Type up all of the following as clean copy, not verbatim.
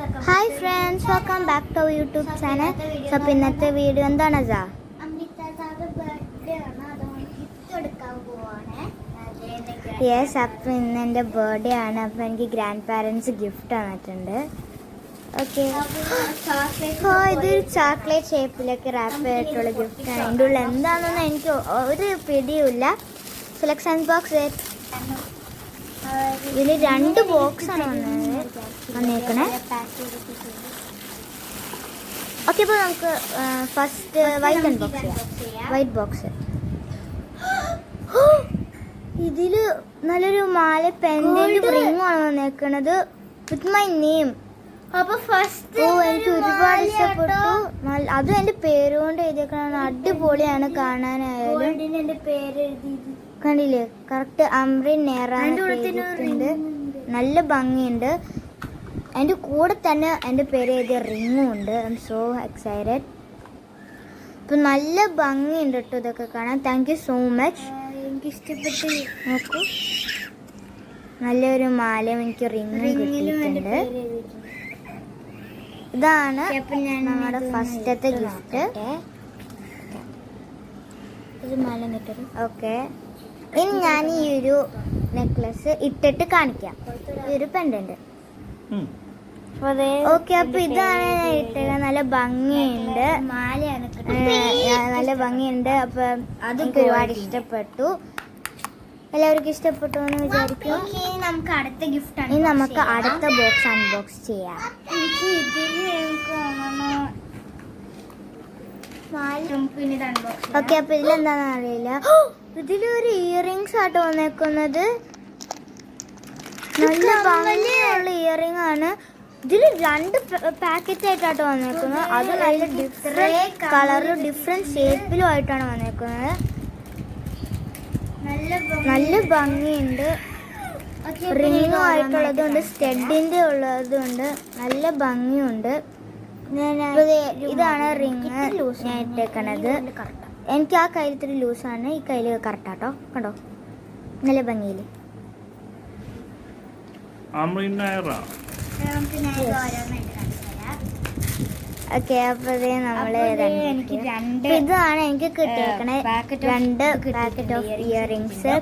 Hi friends, welcome back to our YouTube channel. So ഇന്നത്തെ video എന്താണ് അസാ? Yes, അപ്പോൾ ഇന്ന് എൻ്റെ ബർത്ത്ഡേ ആണ്. അപ്പോൾ എനിക്ക് ഗ്രാൻഡ് പാരൻസ് ഗിഫ്റ്റ് തന്നിട്ടുണ്ട്. ഓക്കെ, ഇതൊരു ചോക്ലേറ്റ് ഷേപ്പിലൊക്കെ റാപ്പ് ചെയ്തിട്ടുള്ള ഗിഫ്റ്റാണ്. എൻ്റെ ഉള്ളിൽ എന്താണെന്ന് എനിക്ക് ഒരു പിടിയുമില്ല. സെലക്ഷൻ ബോക്സ് ഇതിൽ 2 ബോക്സാണ് വന്നേക്കണേ. ഓക്കെ, ഇപ്പോൾ നമുക്ക് ഫസ്റ്റ് വൈറ്റ് അൺബോക്സ് ചെയ്യാം. White box. ഇതിൽ നല്ലൊരു മാല പെൻഡന്റ് റിങ്ങാണ് വന്നേക്കണത് വിത്ത് മൈ നെയിം. അപ്പൊ ഫസ്റ്റ് എനിക്ക് ഒരുപാട് ഇഷ്ടപ്പെട്ടു. അതും എൻ്റെ പേരുകൊണ്ട് എഴുതിയേക്കണ അടിപൊളിയാണ് കാണാനായാലും. എന്റെ പേര് എഴുതി കണ്ടില്ലേ, കറക്റ്റ് അമ്രിൻ നേറാണ്ട്. നല്ല ഭംഗിയുണ്ട്. അതിൻ്റെ കൂടെ തന്നെ എൻ്റെ പേര് എഴുതിയ റിങ്ങും ഉണ്ട്. I M so excited. അപ്പം നല്ല ഭംഗിയുണ്ട് കേട്ടോ ഇതൊക്കെ കാണാൻ. Thank you so much. എനിക്ക് ഇഷ്ടപ്പെട്ടു. നോക്കൂ, നല്ലൊരു മാലയും എനിക്ക് റിങ്ങും കിട്ടിയിട്ടുണ്ട്. ഇതാണ് നമ്മുടെ ഫസ്റ്റത്തെ ഗിഫ്റ്റ്. ഓക്കെ, ഇനി ഞാൻ ഈ ഒരു നെക്ലസ് ഇട്ടിട്ട് കാണിക്കാം. ഈ ഒരു പെൻഡന്റ്. ഓക്കെ, അപ്പൊ ഇതാണ് ഞാൻ ഇട്ടത്. നല്ല ഭംഗിയുണ്ട്, മാലയാണ്. നല്ല ഭംഗിയുണ്ട്. അപ്പൊ അതൊക്കെ ഒരുപാട് ഇഷ്ടപ്പെട്ടു. എല്ലാവർക്കും ഇഷ്ടപ്പെട്ടു എന്ന് വിചാരിക്കും. നമുക്ക് അടുത്ത ഗിഫ്റ്റ് ആണ്. ഇനി നമുക്ക് അടുത്ത ബോക്സ് അൺബോക്സ് ചെയ്യാം. ഓക്കെ, അപ്പൊ ഇതിലെന്താന്ന് അറിയില്ല. ഇതിലൊരു ഇയറിങ്സ് ആട്ടോ വന്നേക്കുന്നത്. നല്ല ഭംഗിയുള്ള ഇയറിംഗ് ആണ്. ഇതിൽ 2 പാക്കറ്റ് ആയിട്ടാട്ടോ വന്നേക്കുന്നത്. അത് നല്ല ഡിഫറെന്റ് കളറും ഡിഫറെന്റ് ഷേപ്പിലും ആയിട്ടാണ് വന്നേക്കുന്നത്. നല്ല ഭംഗിയുണ്ട്. റിങ്ങും ആയിട്ടുള്ളതുണ്ട്, സ്റ്റഡിന്റെ ഉള്ളതുണ്ട്. നല്ല ഭംഗിയുണ്ട്. ഇതാണ് റിങ് ഞാൻ ഇട്ടേക്കണത്. എനിക്ക് ആ കയ്യിൽ ഇത്തിരി ലൂസാണ്, ഈ കയ്യിൽ കറക്റ്റാട്ടോ. കണ്ടോ, നല്ല ഭംഗിയിൽ. ഓക്കെ, അപ്പൊ നമ്മള് ഇതാണ് എനിക്ക് കിട്ടിയേക്കണേ. 2 പാക്കറ്റ് ഓഫ് ഇയറിങ്സ്.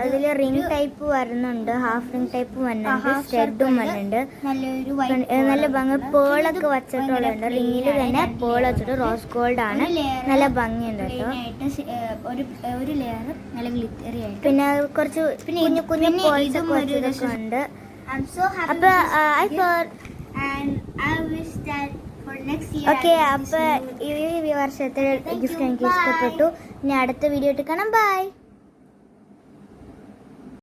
ഇതിൽ റിംഗ് ടൈപ്പ് വരുന്നുണ്ട്, ഹാഫ് റിംഗ് ടൈപ്പ് വരുന്നുണ്ട്, സ്റ്റഡും വരുന്നുണ്ട്. നല്ല ഭംഗി പേളൊക്കെ വച്ചിട്ടുള്ളുണ്ട്. റിങ്ങിൽ തന്നെ പേൾ വെച്ചിട്ട് റോസ് ഗോൾഡ് ആണ്. നല്ല ഭംഗിയുണ്ട് കേട്ടോ. പിന്നെ കുറച്ച് കുഞ്ഞു കുഞ്ഞു പോൾസ് ഒക്കെ ഉണ്ട്. അപ്പൊ ഓക്കെ, അപ്പൊ ഈ വർഷത്തെ ഗിഫ്റ്റ് എനിക്ക് ഇഷ്ടപ്പെട്ടു. ഇനി അടുത്ത വീഡിയോ ഇട്ട് കാണാം. ബൈ.